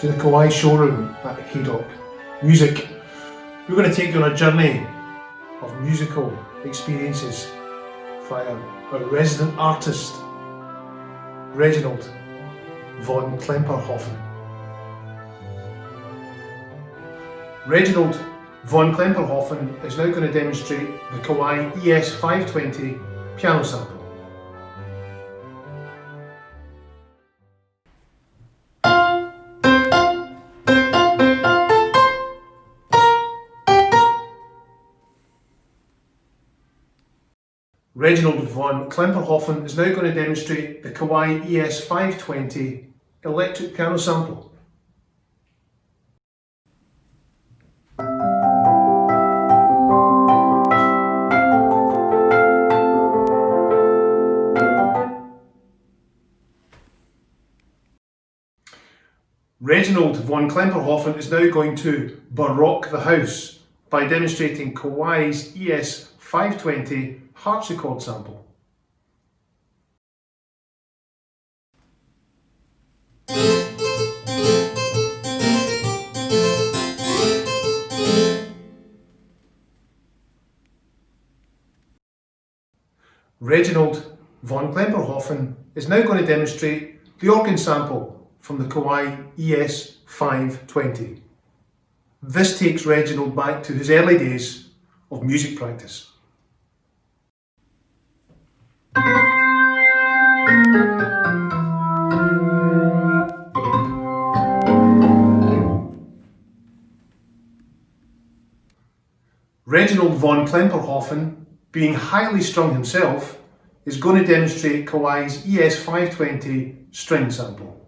to the Kawai showroom at Haydock Music. We're going to take you on a journey of musical experiences via our resident artist, Reginald von Clemperhofen. Reginald von Clemperhofen is now going to demonstrate the Kawai Es520 piano sample. Reginald von Clemperhofen is now going to demonstrate the Kawai Es520 electric piano sample. Reginald von Clemperhofen is now going to baroque the house by demonstrating Kawai's Es520 harpsichord sample. Reginald von Clemperhofen is now going to demonstrate the organ sample from the Kawai Es520. This takes Reginald back to his early days of music practice. Reginald von Clemperhofen, being highly strung himself, is going to demonstrate Kawai's Es520 string sample.